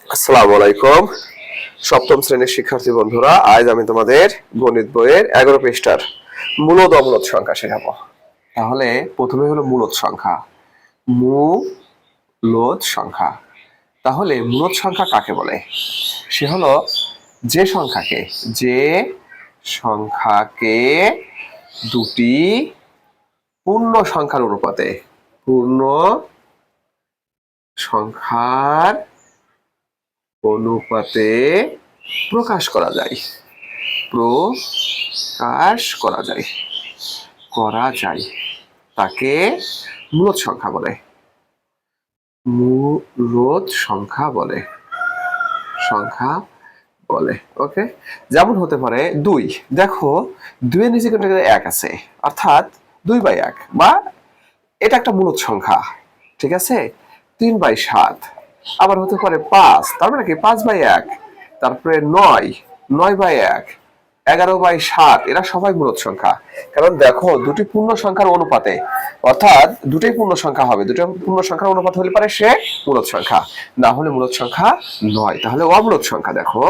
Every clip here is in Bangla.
আসসালামু আলাইকুম সপ্তম শ্রেণীর শিক্ষার্থী বন্ধুরা, আজ আমি তোমাদের গণিত বইয়ের 11 পৃষ্ঠার মূলদ অমূলদ সংখ্যা শেখাবো। তাহলে প্রথমে হলো মূলদ সংখ্যা। মূলদ সংখ্যা, তাহলে মূলদ সংখ্যা কাকে বলে? সে হলো যে সংখ্যাকে দুটি পূর্ণ সংখ্যার অনুপাতে প্রকাশ করা যায় তাকে মূলদ সংখ্যা বলে। ওকে, যেমন হতে পারে 2। দেখো 2 এর নিচে কিন্তু 1 আছে, অর্থাৎ 2/1, বা এটা একটা মূলদ সংখ্যা। ঠিক আছে, 3/7। আবার হতে পারে 5, তার মানে কি 5/1। তারপরে 9/1, 11/7, এরা সবাই মূলদ সংখ্যা। কারণ দেখো দুটি পূর্ণ সংখ্যার অনুপাতে, অর্থাৎ দুটোই পূর্ণ সংখ্যা হবে, দুটো পূর্ণ সংখ্যার অনুপাত হলে পারে সে মূলদ সংখ্যা, না হলে মূলদ সংখ্যা নয়। তাহলে অমূলদ সংখ্যা, দেখো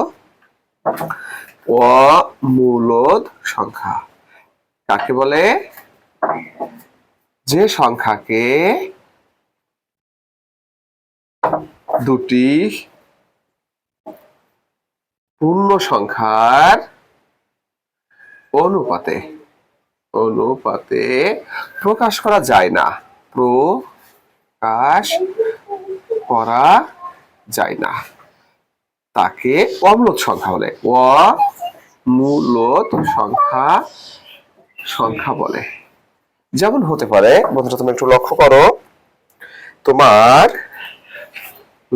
অমূলদ সংখ্যা কাকে বলে? যে সংখ্যাকে দুটি পূর্ণ সংখ্যার অনুপাতে প্রকাশ করা যায় না, তাকে অমূলদ সংখ্যা বলে। অমূলদ সংখ্যা বলে। যেমন হতে পারে, বন্ধুরা তুমি একটু লক্ষ্য করো, তোমার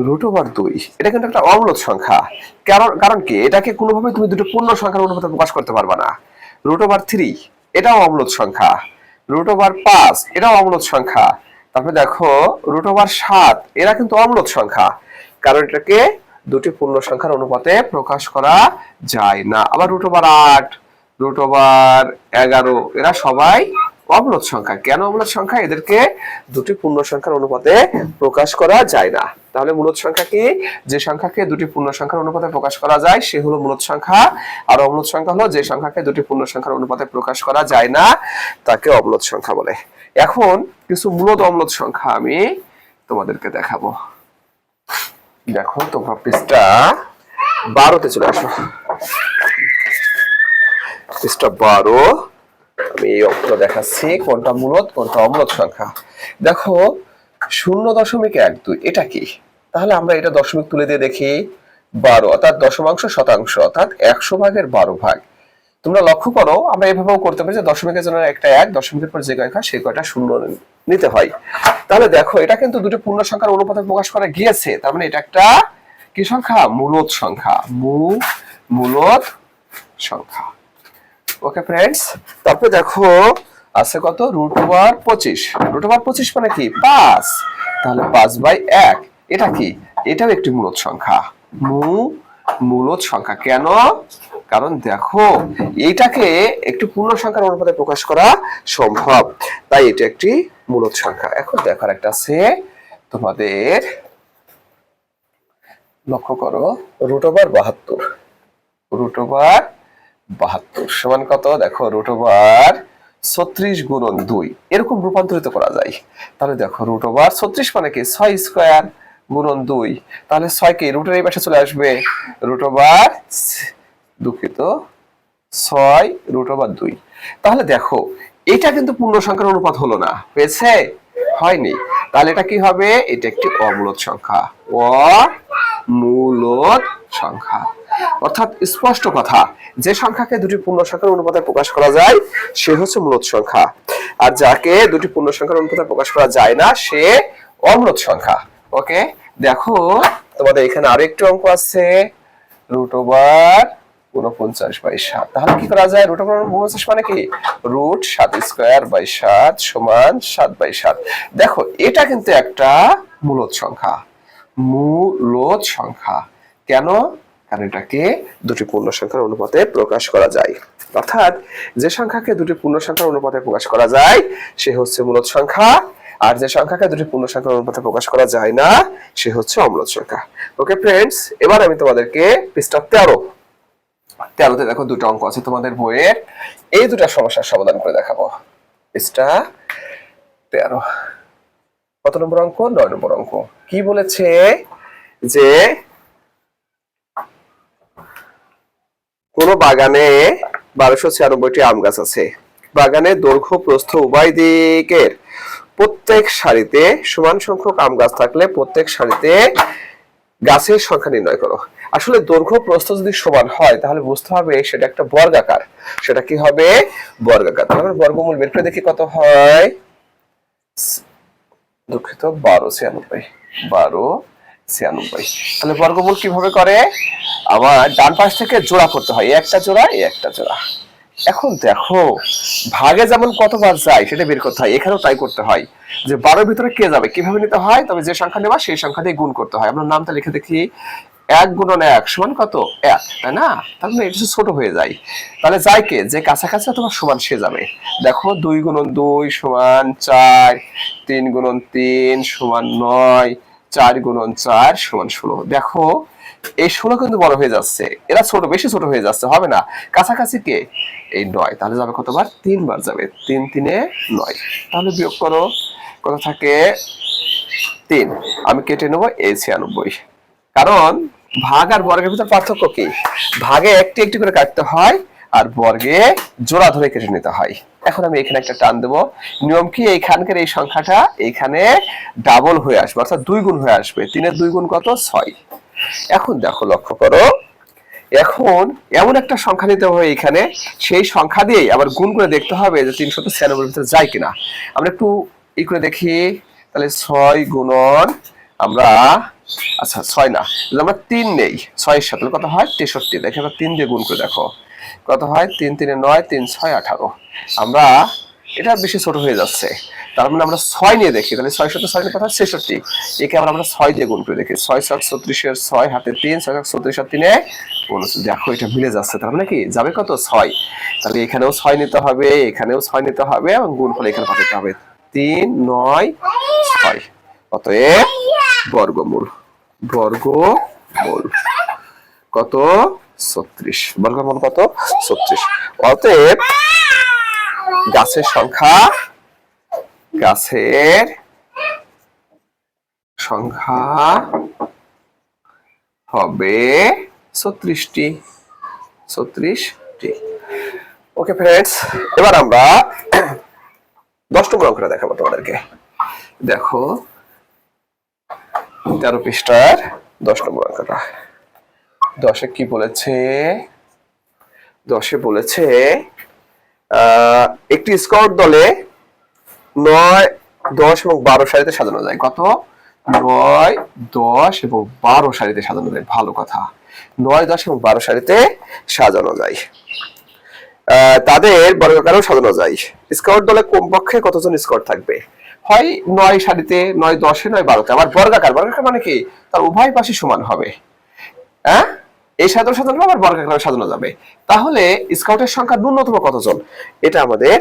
√2, এটা কিন্তু একটা অমূলদ সংখ্যা। কারণ কি, এটাকে কোনোভাবে তুমি দুটো পূর্ণ সংখ্যার অনুপাতে প্রকাশ করতে পারবে না। √3, এটাও অমূলদ সংখ্যা। √5, এটাও অমূলদ সংখ্যা। তারপরে দেখো √7, এরা কিন্তু অমূলদ সংখ্যা, কারণ এটাকে দুটি পূর্ণ সংখ্যার অনুপাতে প্রকাশ করা যায় না। আবার √8, √11, এরা সবাই অমূলদ সংখ্যা। কেন অমূলদ সংখ্যা? এদেরকে দুটি পূর্ণ সংখ্যার অনুপাতে প্রকাশ করা যায় না। তাহলে মূলদ সংখ্যা কি? যে সংখ্যাকে দুটি পূর্ণ সংখ্যার অনুপাতে প্রকাশ করা যায় সে হলো মূলদ সংখ্যা, আর অমূলদ সংখ্যা হলো যে সংখ্যাকে দুটি পূর্ণ সংখ্যার অনুপাতে প্রকাশ করা যায় না, তাকে অমূলদ সংখ্যা বলে। এখন কিছু মূলদ অমূলদ সংখ্যা আমি তোমাদেরকে দেখাবো। দেখো তোমরা পৃষ্ঠা 12-তে চলে আসো। পৃষ্ঠা 12, আমি এই অঙ্কটা দেখাচ্ছি কোনটা মূলদ কোনটা অমূলদ সংখ্যা। দেখো 0.12, এটা কি? তাহলে আমরা এটা দশমিক তুলে দিয়ে দেখি। 12, অর্থাৎ দশমাংশ শতাংশ, অর্থাৎ 100/12। তোমরা লক্ষ্য করো, আমরা এভাবেও করতে পারি যে দশমিকের জন্য একটা 1, দশমিকের পর যে কয়টা সেই কয়টা শূন্য নিতে হয়। তাহলে দেখো এটা কিন্তু দুটো পূর্ণ সংখ্যার অনুপাতে প্রকাশ করা গিয়েছে, তার মানে এটা একটা কি সংখ্যা? মূলদ সংখ্যা। মূলদ সংখ্যা। ওকে ফ্রেন্ডস, তারপরে দেখো আছে কত? √25। √25 মানে কি? 5, তাহলে 5/1, এটা কি? এটাও একটি মূলদ সংখ্যা। মূলদ সংখ্যা কেন? কারণ দেখো এইটাকে একটি পূর্ণ সংখ্যার অনুপাতে প্রকাশ করা সম্ভব, তাই এটা একটি মূলদ সংখ্যা। এখন দেখার একটা আছে তোমাদের, লক্ষ্য করো √72। √72 সমান কত? দেখো √36 গুণন 2, এরকম রূপান্তরিত করা যায়। তাহলে দেখো √36 মানে কি? 6² গুণন 2, তাহলে 6 কে রুটের এই পাশে চলে আসবে, √6√2। তাহলে দেখো এটা কিন্তু পূর্ণ সংখ্যার অনুপাত হলো না, হয়েছে? হয়নি। তাহলে এটা কি হবে? এটা একটি অমূলদ সংখ্যা। অমূলদ সংখ্যা, অর্থাৎ স্পষ্ট কথা, যে সংখ্যাকে দুটি পূর্ণ সংখ্যার অনুপাতে প্রকাশ করা যায় সে হচ্ছে মূলদ সংখ্যা, আর যাকে দুটি পূর্ণ সংখ্যার অনুপাতে প্রকাশ করা যায় না সে অমূলদ সংখ্যা। ওকে, দেখো তোমাদের এখানে আরো একটু অঙ্ক আছে, √49/7। তাহলে কি করা যায়? √49 মানে কি? √7²/7 সমান 7/7। দেখো এটা কিন্তু একটা মূলদ সংখ্যা। মূলদ সংখ্যা কেন? কারণ এটাকে দুটি পূর্ণ সংখ্যার অনুপাতে প্রকাশ করা যায়, অর্থাৎ যে সংখ্যাকে দুটি পূর্ণ সংখ্যার অনুপাতে প্রকাশ করা যায় সে হচ্ছে মূলদ সংখ্যা, আর যে সংখ্যাকে দুটি পূর্ণ সংখ্যার অনুপাতে প্রকাশ করা যায় না সে হচ্ছে অম্লত সংখ্যা। ওকে ফ্রেন্ডস, এবার আমি তোমাদেরকে পৃষ্ঠা 13তে দেখো দুটো অঙ্ক আছে তোমাদের বইয়ের, এই দুটো সমস্যার সমাধান করে দেখাবো। পৃষ্ঠা 13, কত নম্বর অঙ্ক? 9 নম্বর অঙ্ক। কি বলেছে যে কোন বাগানে 1296টি আম গাছ আছে। বাগানের দৈর্ঘ্য প্রস্থ উভয় দিকের প্রত্যেক সারিতে সমান সংখ্যক আম গাছ থাকলে প্রত্যেক সারিতে গাছের সংখ্যা নির্ণয় করো। আসলে দৈর্ঘ্য প্রস্থ যদি সমান হয় তাহলে বুঝতে হবে সেটা একটা বর্গাকার। সেটা কি হবে? বর্গাকার। তাহলে বর্গমূল বের করে দেখি কত হয়। দুঃখিত, 1296। তাহলে বর্গমূল কিভাবে করে? আবার ডান পাশ থেকে জোড়া করতে হয়, একটা জোড়া একটা জোড়া। এখন দেখো ভাগে যেমন কতবার যায় সেটা বের করতে হয়, এখানেও তাই করতে হয় যে 12 ভিতরে কে যাবে কিভাবে নিতে হয়, তবে যে সংখ্যা নেবা সেই সংখ্যা দিয়ে গুণ করতে হয়। আমরা নামটা লিখে দেখি, 1 গুণন 1 সমান কত? 1, তাই না? তার মানে এটা ছোট হয়ে যায়, তাহলে যায় কে? যে কাছাকাছি অথবা সমান সে যাবে। দেখো 2 গুণন 2 সমান 4, 3 গুণন 3 সমান 9, 4 গুণন 4 সমান 16। দেখো এই 16 কিন্তু বড় হয়ে যাচ্ছে, এরা ছোট, বেশি ছোট হয়ে যাচ্ছে, হবে না। কাছাকাছি কে? এই 9, তাহলে যাবে কতবার? 3 বার যাবে, 3 3 এ 9। তাহলে বিয়োগ করো, কত থাকে? 3। আমি কেটে নেবো এই 96, কারণ ভাগ আর বর্গের ভিতর পার্থক্য কি? ভাগে একটি একটি করে কাটতে হয় আর বর্গে জোড়া ধরে কেটে নিতে হয়। এখন আমি এখানে একটা টান দেবো। নিয়ম কি? এইখানকার এই সংখ্যাটা এইখানে ডাবল হয়ে আসবে, অর্থাৎ 2 গুণ হয়ে আসবে। 3 এর 2 গুণ কত? 6। এখন দেখো, লক্ষ্য করো, এখন এমন একটা সংখ্যা নিতে হবে এখানে, সেই সংখ্যা দিয়ে আবার গুণ করে দেখতে হবে যে 396 এর ভিতরে যায় কিনা। আমরা একটু ই করে দেখি, তাহলে 6 গুণন আমরা, আচ্ছা 6 না, যদি আমরা 3 নেই 6 এর সাথে কত হয়? 63। দেখো আমরা 3 দিয়ে গুণ করে দেখো কত হয়? 3 3 এ 9, 3 6 18। আমরা এটা বেশি ছোট হয়ে যাচ্ছে, তার মানে আমরা 6 নিয়ে দেখি, তাহলে 6 সাথে 6 কথা 66। একে আবার আমরা 6 দিয়ে গুণ করে দেখি, 6 7 36 এর 6 হাতে 3, 6 36 আর 3 এ 69। দেখো এটা মিলে যাচ্ছে, তার মানে কি যাবে কত? 6। তাহলে এখানেও 6 নিতে হবে, এখানেও 6 নিতে হবে এবং গুণ করে এখানে পাঠাতে হবে। 3 9 6। অতএব বর্গমূল কত? 36। বর্গমূল কত? 36। অতএব গাছের সংখ্যা হবে 36টি। ওকে ফ্রেন্ডস, এবার আমরা 10 নম্বর অঙ্কটা দেখাবো তোমাদেরকে। দেখো 13 পৃষ্ঠার 10 নম্বর অঙ্কটা। 10 কি বলেছে? 10 বলেছে একটি স্কাউট দলে 9 10 এবং 12 সারিতে সাজানো যায়। কত? 9 10 এবং 12 সারিতে সাজানো যায়। ভালো কথা, 9 10 এবং 12 সারিতে সাজানো যায়। তাদের বর্গাকারেও সাজানো যায়। স্কাউট দলে কমপক্ষে কতজন স্কাউট থাকবে? হয় 9 সারিতে, 9 10 এ, 9 12তে। আবার বর্গাকার মানে কি? তার উভয় পাশে সমান হবে। হ্যাঁ, এই সাজানো আবার বর্গাকারে সাজানো যাবে। তাহলে স্কাউটের সংখ্যা ন্যূনতম কতজন? এটা আমাদের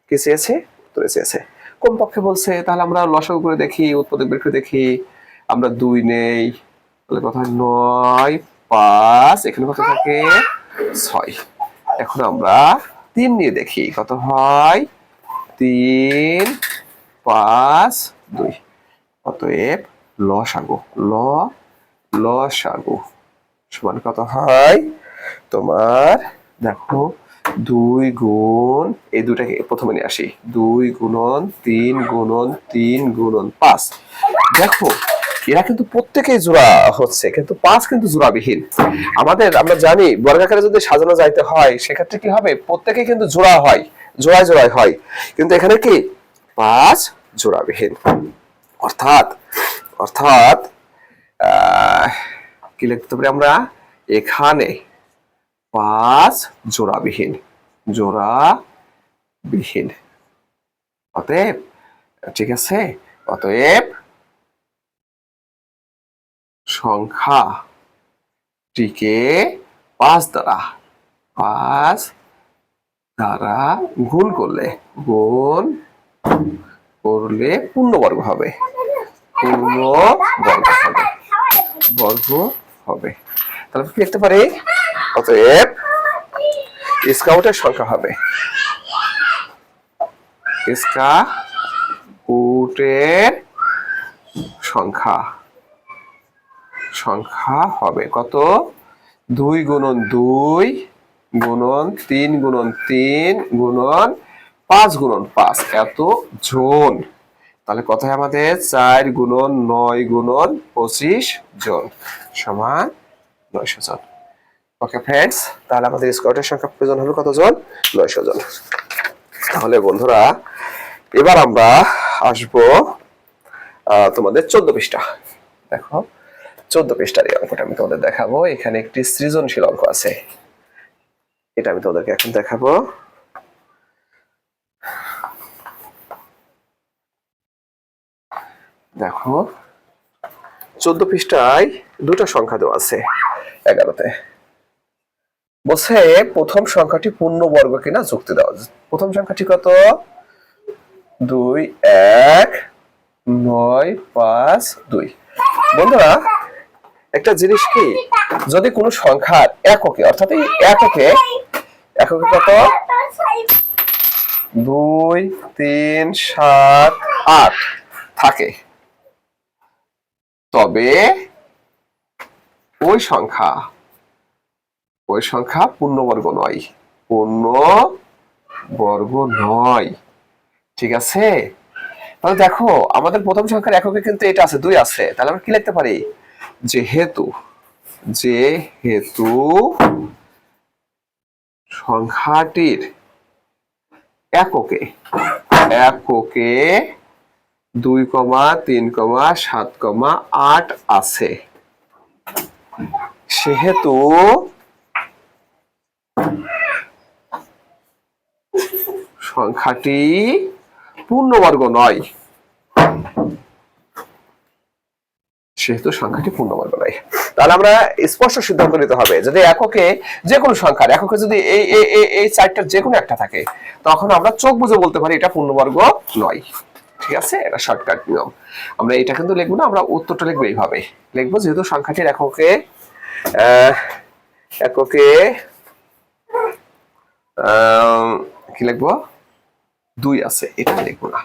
কি চেয়েছে? উত্তরে চেয়েছে। কমপক্ষে বলছে, তাহলে আমরা লসাগু করে দেখি, উৎপাদক বের করে দেখি। আমরা 2 নেই, তাহলে কত হয়? 9 5, এখানে কত থাকে? 6। এখন আমরা 3 নিয়ে দেখি, কত হয়? 3 5 2। অতএব লসাগু সমান কত হয়? তোমার দেখো 2 গুণ, এই দুটাকে প্রথমে নিয়ে আসি, 2 গুণন 3 গুণন 3 গুণন 5। দেখো এরা কিন্তু প্রত্যেকেই জোড়া হচ্ছে, কিন্তু 5 কিন্তু জোড়াবিহীন। আমরা জানি বর্গাকারে যদি সাজানো যাইতে হয় সেক্ষেত্রে কি হবে? প্রত্যেকেই কিন্তু জোড়া হয়, জোড়ায় হয়, কিন্তু এখানে কি 5 জোড়াবিহীন। অর্থাৎ কি লিখতে পারি আমরা? এখানে 5 জোড়াবিহীন। অতএব ঠিক আছে, অতএব সংখ্যাটিকে 5 দ্বারা গুণ করলে করলে পূর্ণবর্গ হবে, পূর্ণবর্গ হবে, বর্গ হবে। তাহলে কি লিখতে পারি? অতএব স্কাউটের সংখ্যা হবে, স্কাউটের সংখ্যা হবে কত? 2 গুণন 2 গুণন 3 গুণন 3 গুণন 5 গুণন 5 এত জন। তাহলে কথায় আমাদের 4 গুণন 9 গুণন 25 জন সমান 900 জন। ওকে ফ্রেন্ডস, তাহলে আমাদের স্কোয়াডের সংখ্যা প্রয়োজন হবে কতজন? 900 জন। তাহলে বন্ধুরা এবার আমরা আসবো তোমাদের 14 পৃষ্ঠা। দেখো 14 পৃষ্ঠার এই অঙ্কটা আমি তোমাদের দেখাবো। এখানে একটি সৃজনশীল অঙ্ক আছে, এটা আমি তোমাদেরকে এখন দেখাবো। দেখো 14 পৃষ্ঠায় দুটো সংখ্যা দেওয়া আছে 11তে। বলছে প্রথম সংখ্যাটি পূর্ণবর্গ কিনা যুক্তি দাও। প্রথম সংখ্যাটি কত? 2 1 9 5 2। বন্ধুরা একটা জিনিস কি, যদি কোনো সংখ্যার এককে অর্থাৎ এই এককে কত 2 3 7 8 থাকে, তবে ওই সংখ্যা পূর্ণবর্গ নয়, পূর্ণবর্গ নয়। ঠিক আছে? তাহলে দেখো আমাদের প্রথম সংখ্যার এককে কিন্তু এটা আছে, 2 আছে। তাহলে আমরা কি লিখতে পারি? যেহেতু সংখ্যাটির এককে 2, 3, 7, 8 আছে, সেহেতু সংখ্যাটি পূর্ণবর্গ নয়। তাহলে আমরা স্পষ্ট সিদ্ধান্ত নিতে হবে, যদি এককে যে কোনো সংখ্যার এককে যদি এই চারটার যে কোনো একটা থাকে, তখন আমরা চোখ বুঝে বলতে পারি এটা পূর্ণবর্গ নয়। ঠিক আছে? এটা শর্টকাট নিয়ম। আমরা এটা কিন্তু লিখবো না, আমরা উত্তরটা লিখবো এইভাবে লিখবো, যেহেতু সংখ্যাটির এককে কি লিখবো? 2 আছে, এটা লিখবো না।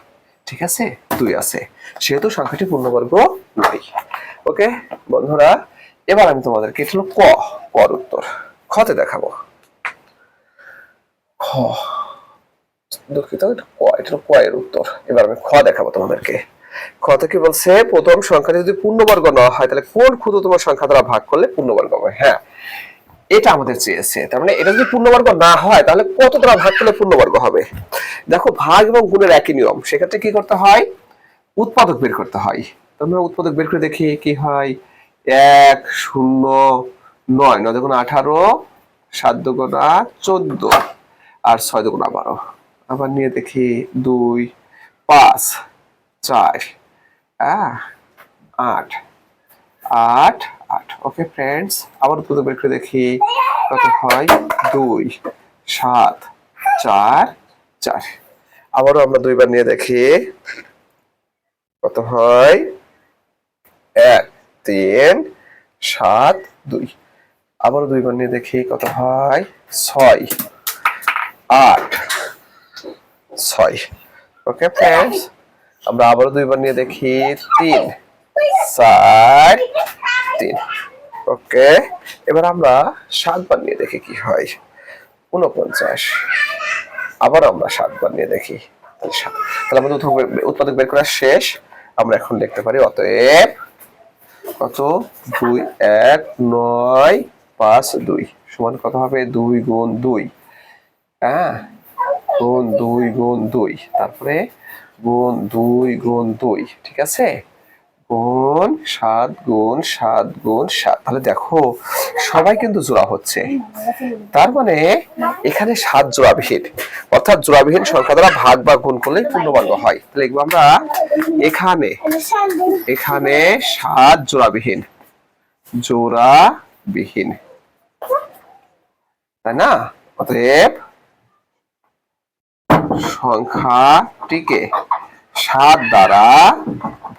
ঠিক আছে? 2 আছে, সেহেতু সংখ্যাটি পূর্ণবর্গ নয়। ওকে বন্ধুরা, এবার আমি তোমাদেরকে এটা হলো কর উত্তর, খতে দেখাবো। দুঃখিত, এটা হলো ক এর উত্তর। এবার আমি খ দেখাবো তোমাদেরকে। খতে কি বলছে? প্রথম সংখ্যাটি যদি পূর্ণবর্গ না হয়, তাহলে কোন ক্ষুদ্রতম সংখ্যা দ্বারা ভাগ করলে পূর্ণবর্গ হবে? হ্যাঁ, এটা আমাদের চেয়েছে। তার মানে এটা যদি পূর্ণবর্গ না হয়, তাহলে কত দ্বারা ভাগ করলে পূর্ণবর্গ হবে? দেখো ভাগ এবং গুণের একই নিয়ম, সেক্ষেত্রে কি করতে হয়? উৎপাদক বের করতে হয়। আমরা উৎপাদক বের করে দেখি কি হয়। 1 0 9 9 দুগুণ 18, 7 দুগুণ 14 আর 6 দুগুণ 12। আবার নিয়ে দেখি 2 5 4 8 8 8। ওকে ফ্রেন্ডস, আবার উৎপাদক বের করে দেখি কত হয়। 2 7 4 4। আবারও আমরা দুইবার নিয়ে দেখি কত হয়। 1 3 7 2। আবারও দুইবার নিয়ে দেখি কত হয়। 6 8 6। ওকে ফ্রেন্ডস, আমরা আবারও দুইবার নিয়ে দেখি 3 4 3। ওকে, এবার আমরা 7 বার নিয়ে দেখি কি হয়। 49। আবার আমরা 7 বার নিয়ে দেখি, তাহলে আমাদের উৎপাদক বের করা শেষ। আমরা এখন লিখতে পারি অতএব কত 2 1 9 5 2 সমান কত হবে? 2 গুণ 2, হ্যাঁ, গুণ 2 গুণ 2, তারপরে গুণ 2 গুণ 2। ঠিক আছে? গুণ 7 গুণ 7 গুণ 7। তাহলে দেখো সবাই কিন্তু জোড়া হচ্ছে, তার মানে এখানে 7 জোড়াবিহীন, অর্থাৎ জোড়াবিহীন সংখ্যা দ্বারা ভাগ বা গুণ করলে পূর্ণবর্গ হয়। লিখবো আমরা এখানে 7 জোড়াবিহীন, তাই না? অতএব সংখ্যাটিকে 7 দ্বারা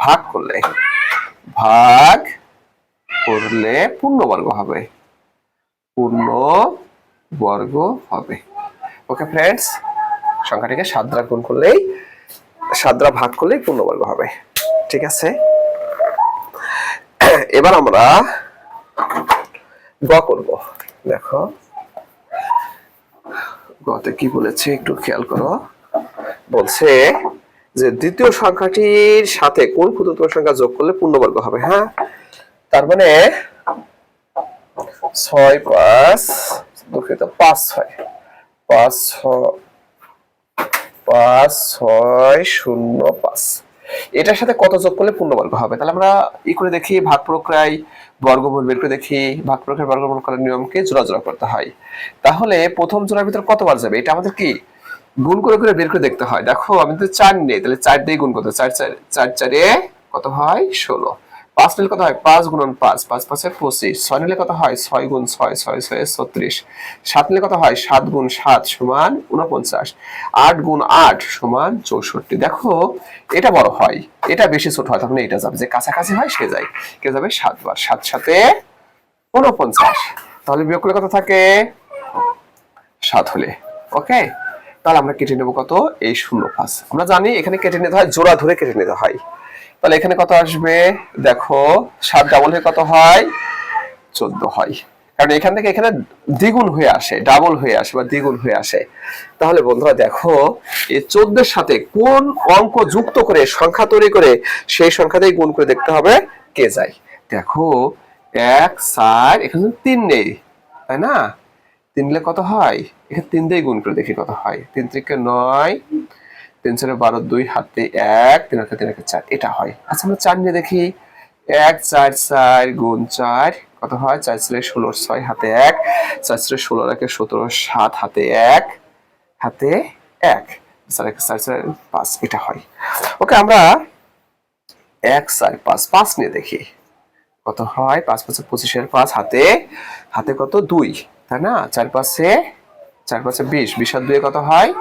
ভাগ করলে পূর্ণবর্গ হবে, পূর্ণবর্গ হবে। ওকে ফ্রেন্ডস, সংখ্যাটিকে 7 দ্বারা গুণ করলেই 7 দ্বারা ভাগ করলেই পূর্ণবর্গ হবে। ঠিক আছে, এবার আমরা গ করব। দেখো গতে কি বলেছে একটু খেয়াল করো। বলছে যে দ্বিতীয় সংখ্যাটির সাথে কোন ক্ষুদ্রতম সংখ্যা যোগ করলে পূর্ণবর্গ হবে। হ্যাঁ, তার মানে 6 5 দুঃখিত 5 6 5 6 0 5 এটার সাথে কত যোগ করলে পূর্ণবর্গ হবে? তাহলে আমরা ই করে দেখি, ভাগ প্রক্রিয়ায় বর্গমূল বের করে দেখি। ভাগ প্রক্রিয়ায় বর্গমূল করার নিয়মকে জোড়া জোড়া করতে হয়। তাহলে প্রথম জোড়ার ভিতর কতবার যাবে এটা আমাদের কি গুণ করে করে বের করে দেখতে হয়। দেখো আমি তো 4 নেই, তাহলে 4 দিয়ে গুণ করতে, 4 4 এ কত হয় 16। 5 নিলে কত হয় 5 গুণন 5 5 5 এ 25। 6 নিলে কত হয় 6 গুণ 6 6 6 এ 36। 7 নিলে কত হয় 7 গুণ 7 সমান 49। 8 গুণ 8 সমান 64। দেখো এটা বড় হয়, এটা বেশি ছোট হয়, তখন এটা যাবে, যে কাছাকাছি হয় সে যায়, কে যাবে 7 বার। 7 7 এ 49। তাহলে বিয়োগ করলে কত থাকে 7 হলে। ওকে, তাহলে আমরা কেটে নেব কত এই 0 5। আমরা জানি এখানে কেটে নিতে হয়, জোড়া ধরে কেটে নিতে হয়। তাহলে এখানে কত আসবে দেখো 7 ডাবল হয়ে কত হয় 14 হয়, কারণ এখান থেকে এখানে দ্বিগুণ হয়ে আসে, ডাবল হয়ে আসে বা দ্বিগুণ হয়ে আসে। তাহলে বন্ধুরা দেখো এই 14 এর সাথে কোন অঙ্ক যুক্ত করে সংখ্যা তৈরি করে সেই সংখ্যাতেই গুণ করে দেখতে হবে কে যায়। দেখো 1 4 এখানে 3 নেই, তাই না? 3 নিলে কত হয়, এখানে 3 দিয়ে গুণ করে দেখি কত হয়। 3 3 9, 3 4 12, 2 হাতে 1, 3 হাতে 3 1 4, এটা হয়। আচ্ছা আমরা 4 নিয়ে দেখি। 1 4 4 গুণ 4 কত হয় 4 4 16, 6 হাতে 1, 4 4 16 1 17, 7 হাতে 1 হাতে 1, 4 1 4 4 5, এটা হয়। ওকে, আমরা 1 4 5 5 নিয়ে দেখি কত হয়। 5 5 25 এর 5 হাতে হাতে কত 2, তাই না? 4 5 এ 20, 20 আর 2 কত হয়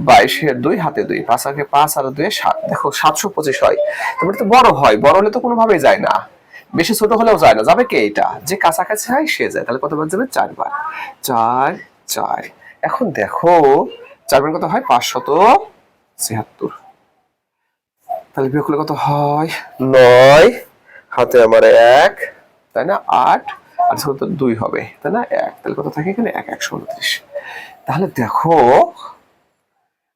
22 এর 2 হাতে 2, 5 আগে 5 আর 2 7। দেখো 725 হয়। তারপরে তো বড় হয়, বড় হলে তো কোনোভাবেই যায় না, বেশি ছোট হলেও যায় না, যাবে কে এটা, যে কাছাকাছি হয় সে যায়। তাহলে কতবার যাবে 4 বার। 4 4। এখন দেখো 4 বার কত হয় 576। তাহলে বিয়োগ করলে কত হয় 9 হাতে আমার 1, তাই না? 8 আর কত 2 হবে, তাই না? 1, তাহলে কত থাকে এখানে 1 1 29। তাহলে দেখো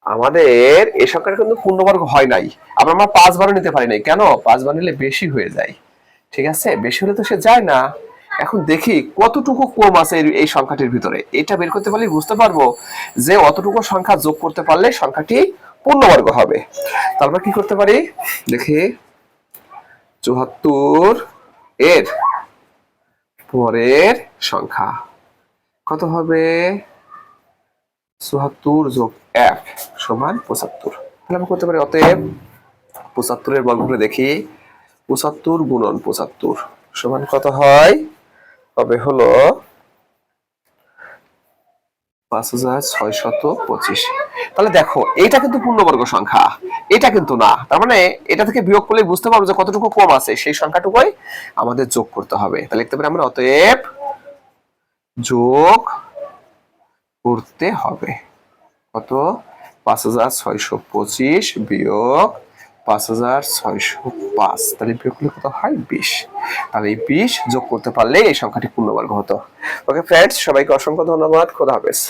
আমাদের এই সংখ্যাটা কিন্তু পূর্ণবর্গ হয় নাই। আমরা 5 বারও নিতে পারি নাই, কেন? 5 বার নিলে বেশি হয়ে যায়। ঠিক আছে, বেশি হলে তো সে যায় না। এখন দেখি কতটুকু কম আছে এই সংখ্যাটির ভিতরে, এটা বের করতে পারলে বুঝতে পারবো যে অতটুকু সংখ্যা যোগ করতে পারলে সংখ্যাটি পূর্ণবর্গ হবে। তারপর কি করতে পারি দেখি। 74 এর পরের সংখ্যা কত হবে 74 যোগ 1 সমান 75। তাহলে আমরা করতে পারি অতএব 75 এর বর্গ করে দেখি। 75 গুণন 75 সমান কত হয়, হবে হলো 5625। তাহলে দেখো এটা কিন্তু পূর্ণবর্গ সংখ্যা, এটা কিন্তু না। তার মানে এটা থেকে বিয়োগ করলে বুঝতে পারবো যে কতটুকু কম আছে, সেই সংখ্যাটুকুই আমাদের যোগ করতে হবে। তাহলে লিখতে পারি আমরা অতএব যোগ করতে হবে কত 5625 বিয়োগ 5605। তাহলে বিয়োগ করলে কত হয় 20। তাহলে এই 20 যোগ করতে পারলে এই সংখ্যাটি পূর্ণবর্গ হতো। ওকে ফ্রেন্ডস, সবাইকে অসংখ্য ধন্যবাদ। খোদা হাফেজ।